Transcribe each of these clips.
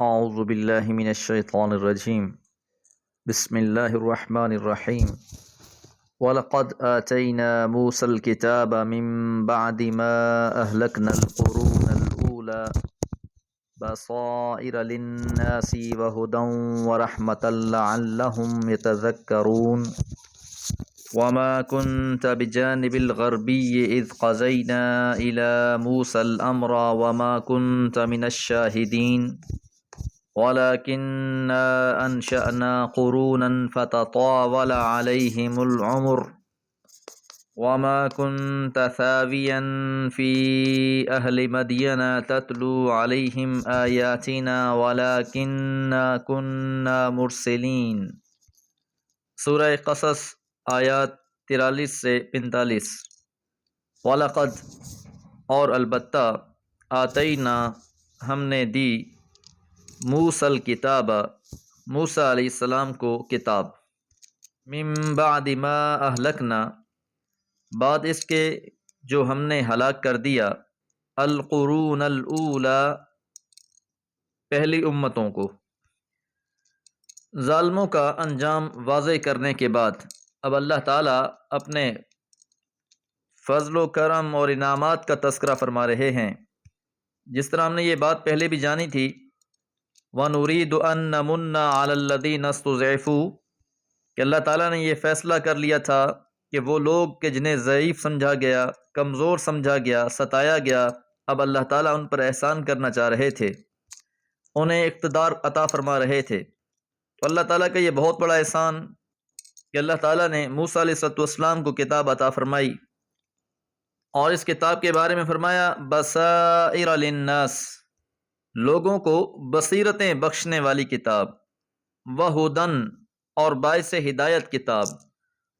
اعوذ باللہ من الشیطان الرجیم بسم اللہ الرحمن الرحیم وَلَقَدْ آتَيْنَا مُوسَى الْكِتَابَ مِن بَعْدِ مَا أَهْلَكْنَا الْقُرُونَ الْأُولَى بَصَائِرَ لِلنَّاسِ وَهُدًى وَرَحْمَةً لَعَلَّهُمْ يَتَذَكَّرُونَ وَمَا كُنْتَ بِجَانِبِ الْغَرْبِيِّ إِذْ قَضَيْنَا إِلَى مُوسَى الْأَمْرَ وَمَا كُنْتَ مِنَ الشَّاهِدِينَ وَلَكِنَّا أَنشَأْنَا قُرُونًا فَتَطَاوَلَ عَلَيْهِمُ الْعُمُرُ وَمَا كُنْتَ ثَاوِيًا فِي أَهْلِ مَدْيَنَ تَتْلُو عَلَيْهِمْ آيَاتِنَا وَلَكِنَّا كُنَّا مُرْسِلِينَ۔ سورہ قصص آیات 43 سے 45۔ وَلَقَدْ اور البتہ آتَيْنا ہم نے دی موسیٰ الکتاب موسیٰ علیہ السلام کو کتاب، من بعد ما اہلکنا بعد اس کے جو ہم نے ہلاک کر دیا، القرون الاولی پہلی امتوں کو۔ ظالموں کا انجام واضح کرنے کے بعد اب اللہ تعالیٰ اپنے فضل و کرم اور انعامات کا تذکرہ فرما رہے ہیں، جس طرح ہم نے یہ بات پہلے بھی جانی تھی۔ وَنُرِيدُ أَن نَّمُنَّ عَلَى الَّذِينَ اسْتُضْعِفُوا کہ اللہ تعالیٰ نے یہ فیصلہ کر لیا تھا کہ وہ لوگ کہ جنہیں ضعیف سمجھا گیا، کمزور سمجھا گیا، ستایا گیا، اب اللہ تعالیٰ ان پر احسان کرنا چاہ رہے تھے، انہیں اقتدار عطا فرما رہے تھے۔ تو اللہ تعالیٰ کا یہ بہت بڑا احسان کہ اللہ تعالیٰ نے موسیٰ علیہ السلام کو کتاب عطا فرمائی، اور اس کتاب کے بارے میں فرمایا بصائر للناس، لوگوں کو بصیرتیں بخشنے والی کتاب، وہدن اور باعث ہدایت کتاب،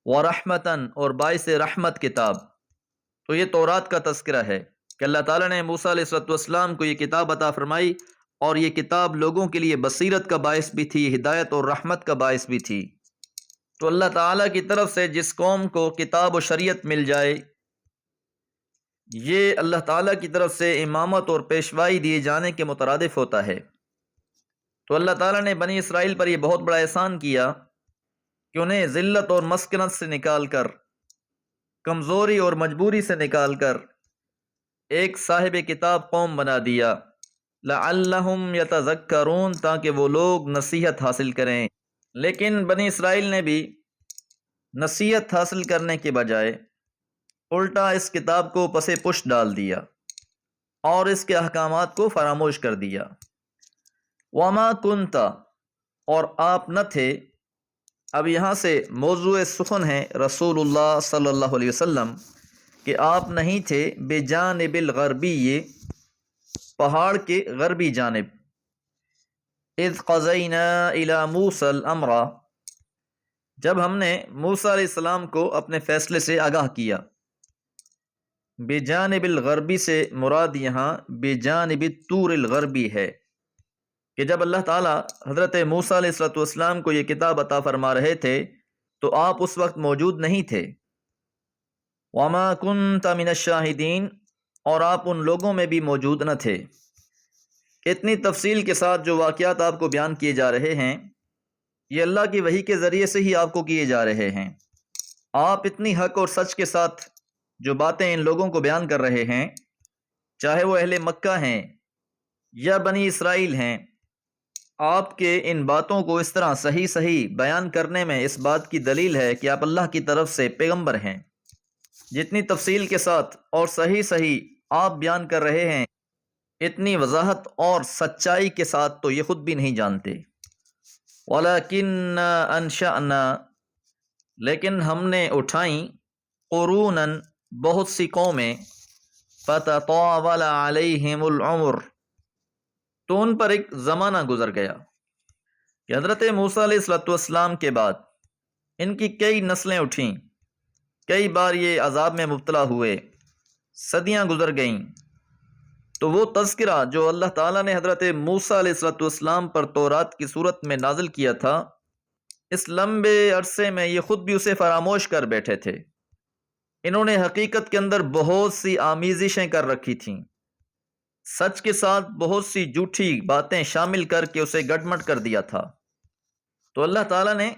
ورحمتن اور باعث رحمت کتاب۔ تو یہ تورات کا تذکرہ ہے کہ اللہ تعالیٰ نے موسیٰ علیہ السلام کو یہ کتاب عطا فرمائی، اور یہ کتاب لوگوں کے لیے بصیرت کا باعث بھی تھی، ہدایت اور رحمت کا باعث بھی تھی۔ تو اللہ تعالیٰ کی طرف سے جس قوم کو کتاب و شریعت مل جائے، یہ اللہ تعالیٰ کی طرف سے امامت اور پیشوائی دیے جانے کے مترادف ہوتا ہے۔ تو اللہ تعالیٰ نے بنی اسرائیل پر یہ بہت بڑا احسان کیا کہ انہیں ذلت اور مسکنت سے نکال کر، کمزوری اور مجبوری سے نکال کر ایک صاحب کتاب قوم بنا دیا، لعلہم یتذکرون تاکہ وہ لوگ نصیحت حاصل کریں۔ لیکن بنی اسرائیل نے بھی نصیحت حاصل کرنے کے بجائے الٹا اس کتاب کو پس پش ڈال دیا اور اس کے احکامات کو فراموش کر دیا۔ وما کنت اور آپ نہ تھے، اب یہاں سے موضوع سخن ہے رسول اللہ صلی اللہ علیہ وسلم کہ آپ نہیں تھے بجانب الغربی پہاڑ کے غربی جانب، اذ قضینا الی موسیٰ الامر جب ہم نے موسیٰ علیہ السلام کو اپنے فیصلے سے آگاہ کیا۔ بجانب الغربی سے مراد یہاں بجانب الطور الغربی ہے کہ جب اللہ تعالیٰ حضرت موسیٰ علیہ السلام کو یہ کتاب عطا فرما رہے تھے تو آپ اس وقت موجود نہیں تھے۔ وما کنت من الشاہدین اور آپ ان لوگوں میں بھی موجود نہ تھے۔ اتنی تفصیل کے ساتھ جو واقعات آپ کو بیان کیے جا رہے ہیں، یہ اللہ کی وحی کے ذریعے سے ہی آپ کو کیے جا رہے ہیں۔ آپ اتنی حق اور سچ کے ساتھ جو باتیں ان لوگوں کو بیان کر رہے ہیں، چاہے وہ اہل مکہ ہیں یا بنی اسرائیل ہیں، آپ کے ان باتوں کو اس طرح صحیح بیان کرنے میں اس بات کی دلیل ہے کہ آپ اللہ کی طرف سے پیغمبر ہیں۔ جتنی تفصیل کے ساتھ اور صحیح آپ بیان کر رہے ہیں، اتنی وضاحت اور سچائی کے ساتھ تو یہ خود بھی نہیں جانتے۔ وَلَكِنَّا أَنشَأْنَا لیکن ہم نے اٹھائیں، قروناً بہت سی قومیں، فَتَطَاوَلَ عَلَيْهِمُ الْعُمُرُ تو ان پر ایک زمانہ گزر گیا کہ حضرت موسیٰ علیہ السلام کے بعد ان کی کئی نسلیں اٹھیں، کئی بار یہ عذاب میں مبتلا ہوئے، صدیاں گزر گئیں۔ تو وہ تذکرہ جو اللہ تعالیٰ نے حضرت موسیٰ علیہ السلام پر تورات کی صورت میں نازل کیا تھا، اس لمبے عرصے میں یہ خود بھی اسے فراموش کر بیٹھے تھے۔ انہوں نے حقیقت کے اندر بہت سی آمیزشیں کر رکھی تھیں، سچ کے ساتھ بہت سی جھوٹی باتیں شامل کر کے اسے گڈمٹ کر دیا تھا۔ تو اللہ تعالیٰ نے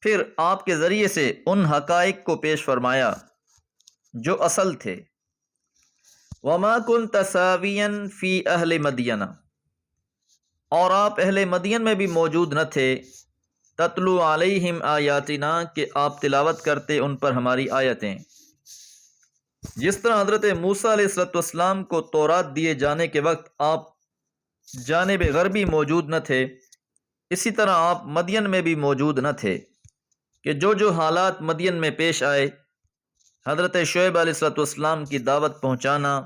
پھر آپ کے ذریعے سے ان حقائق کو پیش فرمایا جو اصل تھے۔ وَمَا كُنْتَ سَاوِيًا فِي أَهْلِ مَدْيَنَ، اور آپ اہل مدین میں بھی موجود نہ تھے، تتلو علیہم آیاتنا، کہ آپ تلاوت کرتے ان پر ہماری آیتیں۔ جس طرح حضرت موسیٰ علیہ السلام کو تورات دیے جانے کے وقت آپ جانب غربی موجود نہ تھے، اسی طرح آپ مدین میں بھی موجود نہ تھے کہ جو حالات مدین میں پیش آئے، حضرت شعیب علیہ السلام کی دعوت پہنچانا،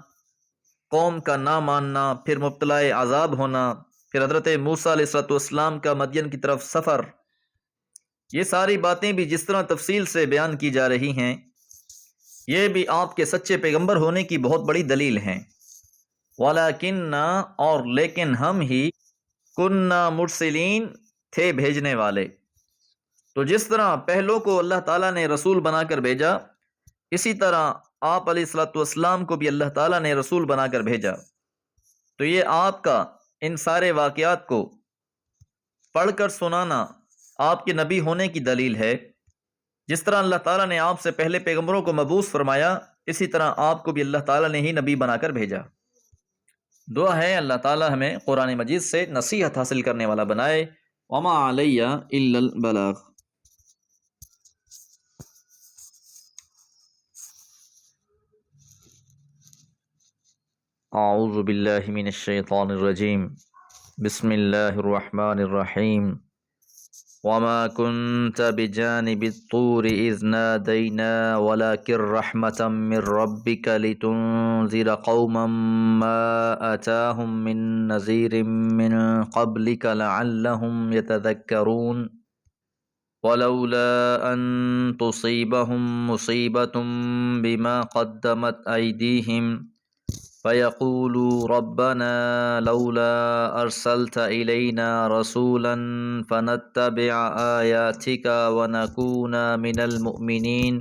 قوم کا نہ ماننا، پھر مبتلا عذاب ہونا، پھر حضرت موسیٰ علیہ السلام کا مدین کی طرف سفر، یہ ساری باتیں بھی جس طرح تفصیل سے بیان کی جا رہی ہیں، یہ بھی آپ کے سچے پیغمبر ہونے کی بہت بڑی دلیل ہیں۔ وَلَكِنَّا، اور لیکن ہم ہی، كُنَّا مُرْسِلِينَ، تھے بھیجنے والے۔ تو جس طرح پہلوں کو اللہ تعالیٰ نے رسول بنا کر بھیجا، اسی طرح آپ علیہ السلام کو بھی اللہ تعالیٰ نے رسول بنا کر بھیجا۔ تو یہ آپ کا ان سارے واقعات کو پڑھ کر سنانا آپ کے نبی ہونے کی دلیل ہے۔ جس طرح اللہ تعالیٰ نے آپ سے پہلے پیغمبروں کو مبعوث فرمایا، اسی طرح آپ کو بھی اللہ تعالیٰ نے ہی نبی بنا کر بھیجا۔ دعا ہے اللہ تعالیٰ ہمیں قرآن مجید سے نصیحت حاصل کرنے والا بنائے۔ وما علیہ الا البلاغ۔ اعوذ باللہ من الشیطان الرجیم، بسم اللہ الرحمن الرحیم۔ وما كنت بجانب الطور إذ نادينا ولكن رحمة من ربك لتنذر قوما ما أتاهم من نذير من قبلك لعلهم يتذكرون ولولا أن تصيبهم مصيبة بما قدمت أيديهم فيقولوا ربنا لولا أرسلت إلينا رسولا فنتبع آياتك ونكون من المؤمنين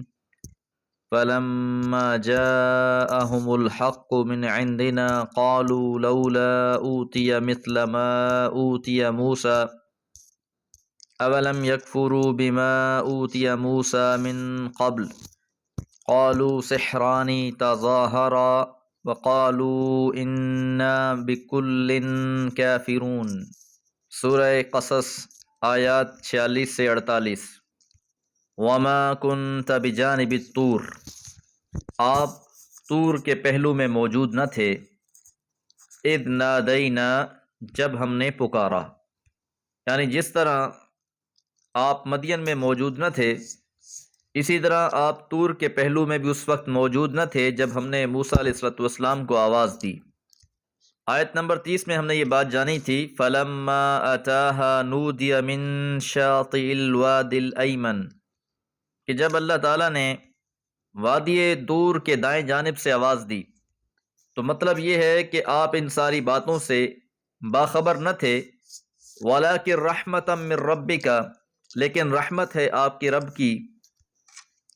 فلما جاءهم الحق من عندنا قالوا لولا أوتي مثل ما أوتي موسى أولم يكفروا بما أوتي موسى من قبل قالوا سحران تظاهرا وقالوا انا بكل کافرون۔ سورہ قصص آیات 46 سے 48۔ وما كنت بجانب الطور، آپ طور کے پہلو میں موجود نہ تھے، اذ نادینا، جب ہم نے پکارا، یعنی جس طرح آپ مدین میں موجود نہ تھے، اسی طرح آپ طور کے پہلو میں بھی اس وقت موجود نہ تھے جب ہم نے موسیٰ علیہ السلام کو آواز دی۔ آیت نمبر 30 میں ہم نے یہ بات جانی تھی، فَلَمَّا أَتَاهَا نُودِيَ مِن شَاطِئِ الْوَادِ الْأَيْمَنِ، کہ جب اللہ تعالیٰ نے وادی دور کے دائیں جانب سے آواز دی، تو مطلب یہ ہے کہ آپ ان ساری باتوں سے باخبر نہ تھے۔ وَلَكِن رَحْمَةً مِّن رَبِّكَ، لیکن رحمت ہے آپ کے رب کی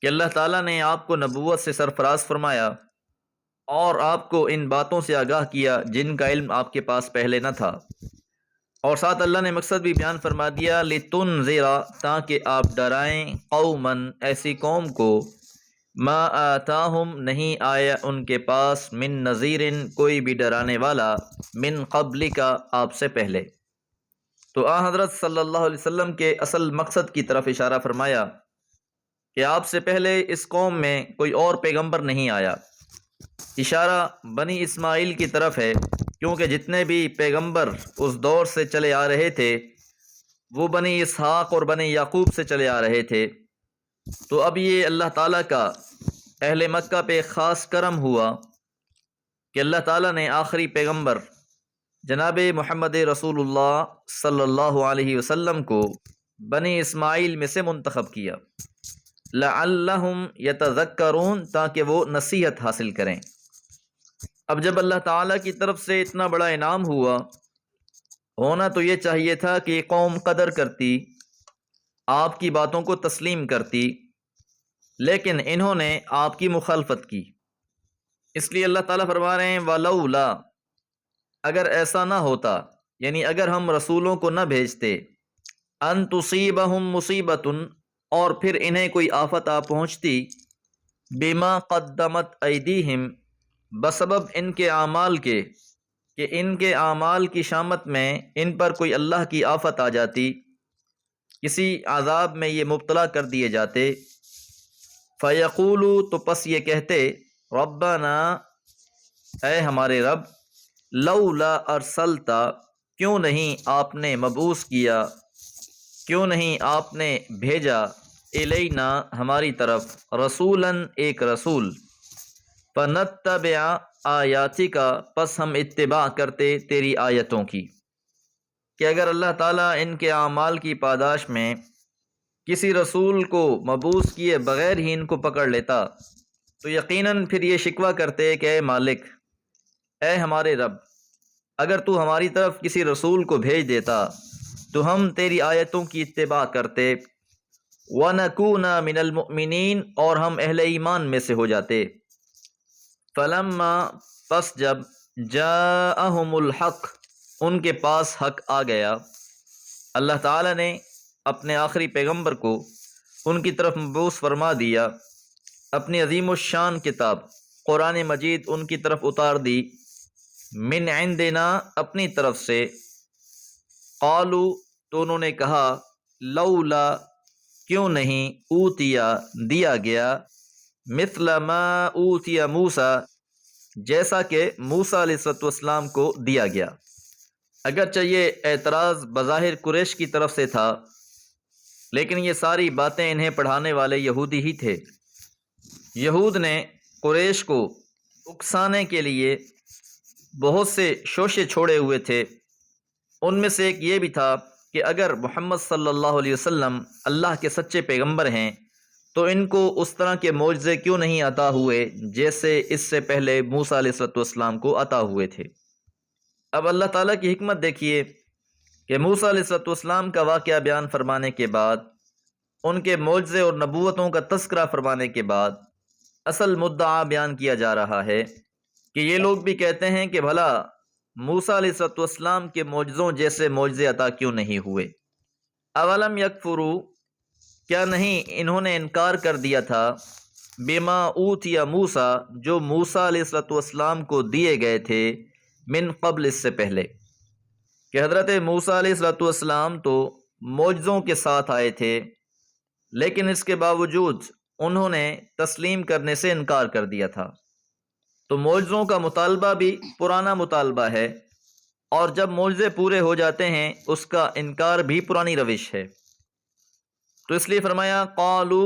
کہ اللہ تعالیٰ نے آپ کو نبوت سے سرفراز فرمایا اور آپ کو ان باتوں سے آگاہ کیا جن کا علم آپ کے پاس پہلے نہ تھا، اور ساتھ اللہ نے مقصد بھی بیان فرما دیا، لِتُنذِرَ، تاکہ آپ ڈرائیں، قوماً، ایسی قوم کو، ما آتاہم، نہیں آیا ان کے پاس، من نذیرن، کوئی بھی ڈرانے والا، من قبلک، آپ سے پہلے۔ تو حضرت صلی اللہ علیہ وسلم کے اصل مقصد کی طرف اشارہ فرمایا کہ آپ سے پہلے اس قوم میں کوئی اور پیغمبر نہیں آیا۔ اشارہ بنی اسماعیل کی طرف ہے، کیونکہ جتنے بھی پیغمبر اس دور سے چلے آ رہے تھے وہ بنی اسحاق اور بنی یعقوب سے چلے آ رہے تھے۔ تو اب یہ اللہ تعالیٰ کا اہل مکہ پہ خاص کرم ہوا کہ اللہ تعالیٰ نے آخری پیغمبر جناب محمد رسول اللہ صلی اللہ علیہ وسلم کو بنی اسماعیل میں سے منتخب کیا، لعلہم یتذکرون، تاکہ وہ نصیحت حاصل کریں۔ اب جب اللہ تعالیٰ کی طرف سے اتنا بڑا انعام ہونا تو یہ چاہیے تھا کہ یہ قوم قدر کرتی، آپ کی باتوں کو تسلیم کرتی، لیکن انہوں نے آپ کی مخالفت کی۔ اس لیے اللہ تعالیٰ فرما رہے ہیں، وَلَوْلَا، اگر ایسا نہ ہوتا، یعنی اگر ہم رسولوں کو نہ بھیجتے، ان تصیبہم مصیبتن، اور پھر انہیں کوئی آفت آ پہنچتی، بما قدمت ایدیہم، بسبب ان کے اعمال کے، کہ ان کے اعمال کی شامت میں ان پر کوئی اللہ کی آفت آ جاتی، کسی عذاب میں یہ مبتلا کر دیے جاتے، فیقولو، تو پس یہ کہتے، ربنا، اے ہمارے رب، لولا ارسلتا، کیوں نہیں آپ نے مبعوث کیا، کیوں نہیں آپ نے بھیجا، الینا، ہماری طرف، رسولاً، ایک رسول، فنتبع آیاتک، پس ہم اتباع کرتے تیری آیتوں کی۔ کہ اگر اللہ تعالیٰ ان کے اعمال کی پاداش میں کسی رسول کو مبعوث کیے بغیر ہی ان کو پکڑ لیتا، تو یقیناً پھر یہ شکوہ کرتے کہ اے مالک، اے ہمارے رب، اگر تو ہماری طرف کسی رسول کو بھیج دیتا تو ہم تیری آیتوں کی اتباع کرتے، وَنَكُونَ مِنَ الْمُؤْمِنِينَ، اور ہم اہل ایمان میں سے ہو جاتے۔ فلما، پس جب، جاءہم الحق، ان کے پاس حق آ گیا، اللہ تعالیٰ نے اپنے آخری پیغمبر کو ان کی طرف مبعوث فرما دیا، اپنی عظیم الشان کتاب قرآن مجید ان کی طرف اتار دی، من عندنا، اپنی طرف سے، قالو، تو انہوں نے کہا، لولا، کیوں نہیں، اوتیا، دیا گیا، مثل ما اوتیا موسیٰ، جیسا کہ موسیٰ علیہ السلام کو دیا گیا۔ اگرچہ یہ اعتراض بظاہر قریش کی طرف سے تھا، لیکن یہ ساری باتیں انہیں پڑھانے والے یہودی ہی تھے۔ یہود نے قریش کو اکسانے کے لیے بہت سے شوشے چھوڑے ہوئے تھے، ان میں سے ایک یہ بھی تھا کہ اگر محمد صلی اللہ علیہ وسلم اللہ کے سچے پیغمبر ہیں تو ان کو اس طرح کے معجزے کیوں نہیں عطا ہوئے جیسے اس سے پہلے موسیٰ علیہ السلام کو عطا ہوئے تھے۔ اب اللہ تعالیٰ کی حکمت دیکھیے کہ موسیٰ علیہ السلام کا واقعہ بیان فرمانے کے بعد، ان کے معجزے اور نبوتوں کا تذکرہ فرمانے کے بعد، اصل مدعا بیان کیا جا رہا ہے کہ یہ لوگ بھی کہتے ہیں کہ بھلا موسیٰ علیہ السلام کے معجزوں جیسے معجزے عطا کیوں نہیں ہوئے۔ اولم یکفروا، کیا نہیں انہوں نے انکار کر دیا تھا، بما اوتی موسیٰ، جو موسیٰ علیہ السلام کو دیے گئے تھے، من قبل، اس سے پہلے، کہ حضرت موسیٰ علیہ السلام تو معجزوں کے ساتھ آئے تھے، لیکن اس کے باوجود انہوں نے تسلیم کرنے سے انکار کر دیا تھا۔ تو معجزوں کا مطالبہ بھی پرانا مطالبہ ہے، اور جب معجزے پورے ہو جاتے ہیں اس کا انکار بھی پرانی روش ہے۔ تو اس لیے فرمایا قالو،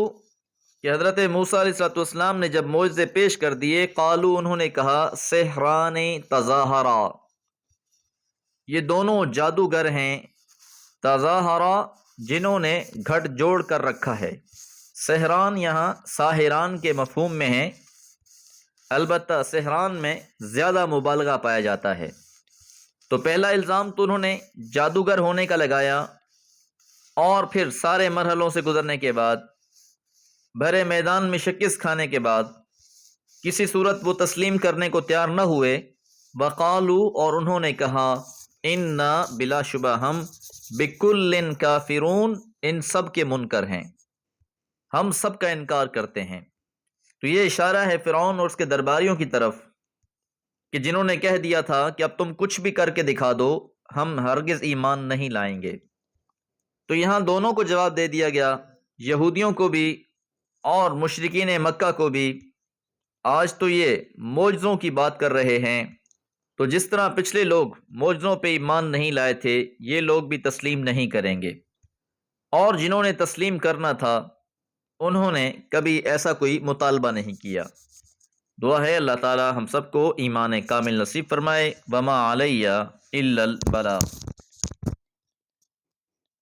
کہ حضرت موسیٰ علیہ السلام نے جب معجزے پیش کر دیے، قالو، انہوں نے کہا، سحران تظاہرا، یہ دونوں جادوگر ہیں، تظاہرا، جنہوں نے گھٹ جوڑ کر رکھا ہے۔ سحران یہاں ساحران کے مفہوم میں ہے، البتہ سحران میں زیادہ مبالغہ پایا جاتا ہے۔ تو پہلا الزام تو انہوں نے جادوگر ہونے کا لگایا، اور پھر سارے مرحلوں سے گزرنے کے بعد، بھرے میدان میں شکست کھانے کے بعد، کسی صورت وہ تسلیم کرنے کو تیار نہ ہوئے، وقالو، اور انہوں نے کہا، انا، بلا شبہ ہم، بکل کافرون، ان سب کے منکر ہیں، ہم سب کا انکار کرتے ہیں۔ تو یہ اشارہ ہے فرعون اور اس کے درباریوں کی طرف، کہ جنہوں نے کہہ دیا تھا کہ اب تم کچھ بھی کر کے دکھا دو، ہم ہرگز ایمان نہیں لائیں گے۔ تو یہاں دونوں کو جواب دے دیا گیا، یہودیوں کو بھی اور مشرکین مکہ کو بھی۔ آج تو یہ معجزوں کی بات کر رہے ہیں، تو جس طرح پچھلے لوگ معجزوں پہ ایمان نہیں لائے تھے، یہ لوگ بھی تسلیم نہیں کریں گے، اور جنہوں نے تسلیم کرنا تھا انہوں نے کبھی ایسا کوئی مطالبہ نہیں کیا۔ دعا ہے اللہ تعالی ہم سب کو ایمان کامل نصیب فرمائے۔ وما علیہ الا البلاغ۔